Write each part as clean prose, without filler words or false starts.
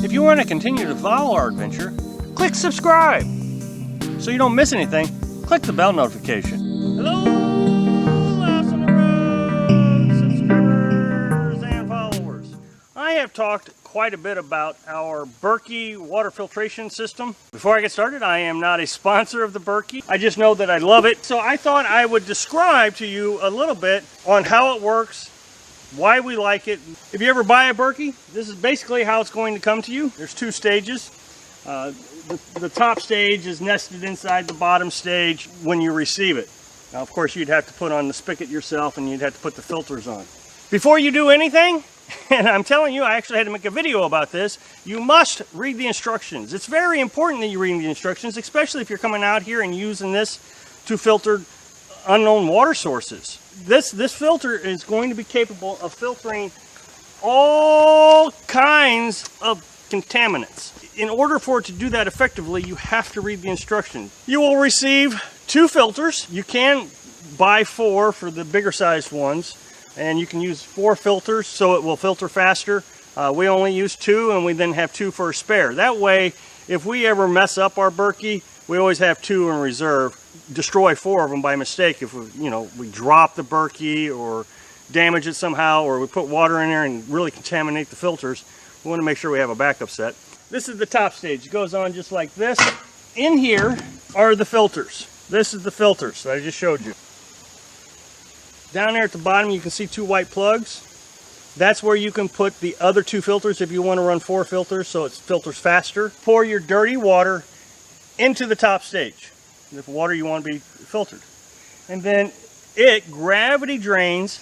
If you want to continue to follow our adventure, click subscribe. So you don't miss anything, click the bell notification. Hello, Lost on the Road subscribers and followers. I have talked quite a bit about our Berkey water filtration system. Before I get started, I am not a sponsor of the Berkey. I just know that I love it. So I thought I would describe to you a little bit on how it works, why we like it. If you ever buy a Berkey, this is basically how it's going to come to you. There's two stages. The top stage is nested inside the bottom stage when you receive it. Now, of course, you'd have to put on the spigot yourself and you'd have to put the filters on. Before you do anything, and I'm telling you, I actually had to make a video about this, you must read the instructions. It's very important that you read the instructions, especially if you're coming out here and using this to filter unknown water sources. This filter is going to be capable of filtering all kinds of contaminants. In order for it to do that effectively, you have to read the instructions. You will receive 2 filters. You can buy 4 for the bigger sized ones, and you can use 4 filters so it will filter faster. We only use 2, and we then have 2 for a spare. That way, if we ever mess up our Berkey, we always have 2 in reserve. Destroy 4 of them by mistake if we drop the Berkey or damage it somehow, or we put water in there and really contaminate the filters. We want to make sure we have a backup set. This is the top stage. It goes on just like this. In here are the filters. This is the filters that I just showed you. Down there at the bottom you can see 2 white plugs. That's where you can put the other 2 filters if you want to run 4 filters so it filters faster. Pour your dirty water into the top stage, the water you want to be filtered. And then it gravity drains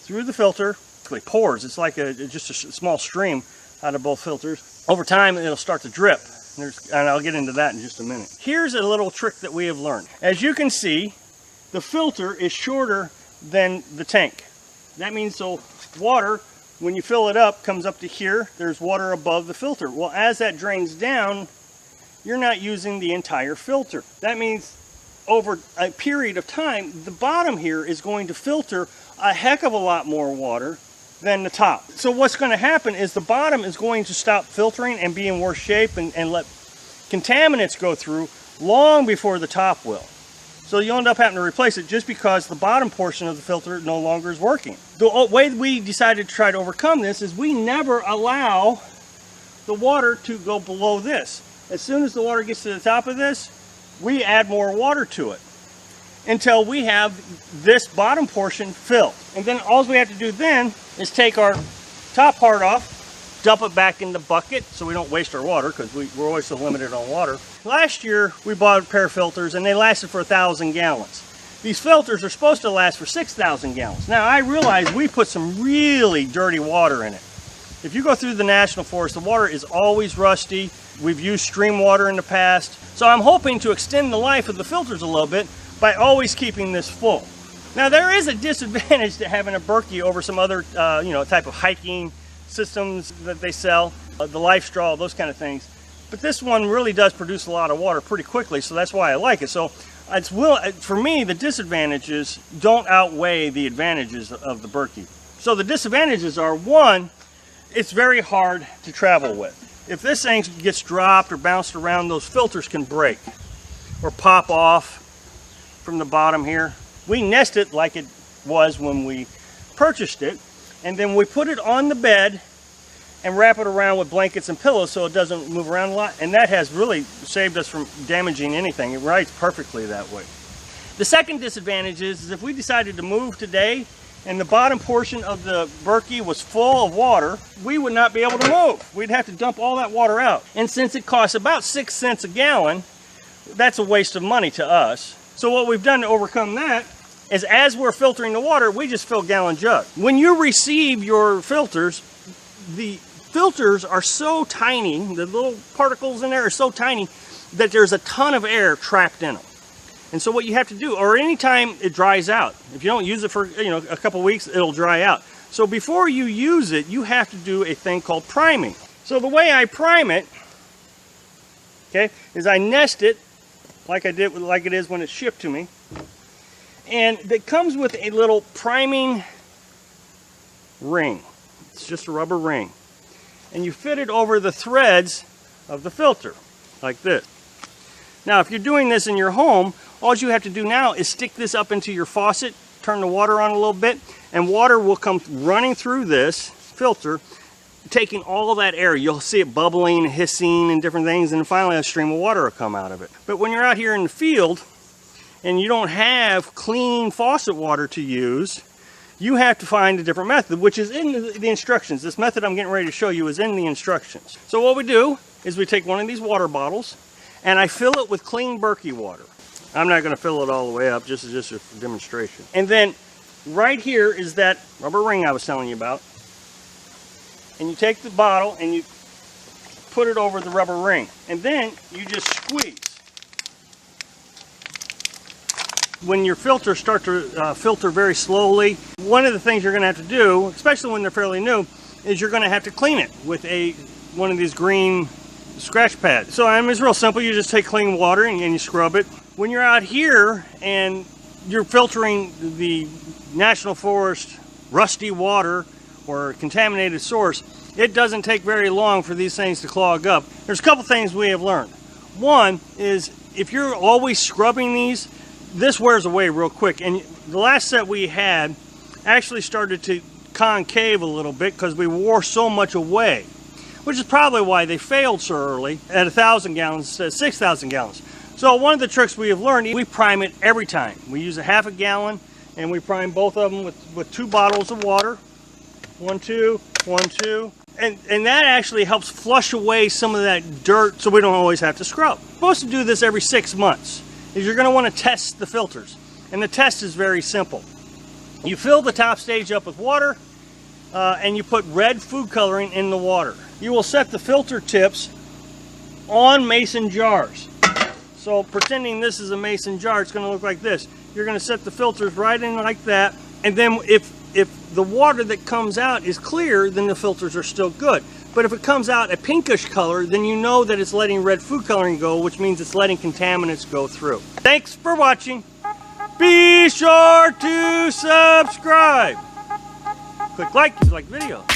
through the filter. It pours. It's like just a small stream out of both filters. Over time it'll start to drip. And I'll get into that in just a minute. Here's a little trick that we have learned. As you can see, the filter is shorter than the tank. That means so water, when you fill it up, comes up to here. There's water above the filter. Well, as that drains down, you're not using the entire filter. That means over a period of time, the bottom here is going to filter a heck of a lot more water than the top. So what's going to happen is the bottom is going to stop filtering and be in worse shape and let contaminants go through long before the top will. So you'll end up having to replace it just because the bottom portion of the filter no longer is working. The way we decided to try to overcome this is we never allow the water to go below this. As soon as the water gets to the top of this, we add more water to it until we have this bottom portion filled. And then all we have to do then is take our top part off, dump it back in the bucket so we don't waste our water, because we're always so limited on water. Last year we bought a pair of filters and they lasted for 1,000 gallons. These filters are supposed to last for 6,000 gallons. Now I realize we put some really dirty water in it. If you go through the National Forest, the water is always rusty. We've used stream water in the past. So I'm hoping to extend the life of the filters a little bit by always keeping this full. Now there is a disadvantage to having a Berkey over some other type of hiking systems that they sell, the Life Straw, those kind of things. But this one really does produce a lot of water pretty quickly, so that's why I like it. So for me, the disadvantages don't outweigh the advantages of the Berkey. So the disadvantages are, one, it's very hard to travel with. If this thing gets dropped or bounced around, those filters can break or pop off from the bottom here. We nest it like it was when we purchased it, and then we put it on the bed and wrap it around with blankets and pillows so it doesn't move around a lot, and that has really saved us from damaging anything. It rides perfectly that way. The second disadvantage is if we decided to move today and the bottom portion of the Berkey was full of water, we would not be able to move. We'd have to dump all that water out. And since it costs about 6 cents a gallon, that's a waste of money to us. So what we've done to overcome that is, as we're filtering the water, we just fill gallon jug. When you receive your filters, the filters are so tiny, the little particles in there are so tiny that there's a ton of air trapped in them. And so what you have to do, or anytime it dries out, if you don't use it for a couple weeks, it'll dry out. So before you use it, you have to do a thing called priming. So the way I prime it, okay, is I nest it like it is when it's shipped to me. And it comes with a little priming ring. It's just a rubber ring. and you fit it over the threads of the filter, like this. Now, if you're doing this in your home, all you have to do now is stick this up into your faucet, turn the water on a little bit, and water will come running through this filter, taking all of that air. You'll see it bubbling, hissing, and different things, and finally a stream of water will come out of it. But when you're out here in the field, and you don't have clean faucet water to use, you have to find a different method, which is in the instructions. This method I'm getting ready to show you is in the instructions. So what we do is we take one of these water bottles, and I fill it with clean Berkey water. I'm not going to fill it all the way up, just a demonstration. And then right here is that rubber ring I was telling you about. And you take the bottle and you put it over the rubber ring. And then you just squeeze. When your filters start to filter very slowly, one of the things you're going to have to do, especially when they're fairly new, is you're going to have to clean it with one of these green scratch pads. So it's real simple. You just take clean water and you scrub it. When you're out here and you're filtering the National Forest rusty water or contaminated source, it doesn't take very long for these things to clog up. There's a couple things we have learned. One is if you're always scrubbing these, this wears away real quick. And the last set we had actually started to concave a little bit because we wore so much away, which is probably why they failed so early at 1,000 gallons instead of 6,000 gallons. So one of the tricks we have learned, we prime it every time. We use a half a gallon and we prime both of them with 2 bottles of water. 1, 2, 1, 2. And that actually helps flush away some of that dirt so we don't always have to scrub. You're supposed to do this every 6 months. Is you're going to want to test the filters. And the test is very simple. You fill the top stage up with water and you put red food coloring in the water. You will set the filter tips on mason jars. So pretending this is a mason jar, it's going to look like this. You're going to set the filters right in like that, and then if the water that comes out is clear, then the filters are still good. But if it comes out a pinkish color, then you know that it's letting red food coloring go, which means it's letting contaminants go through. Thanks for watching. Be sure to subscribe. Click like if you like the video.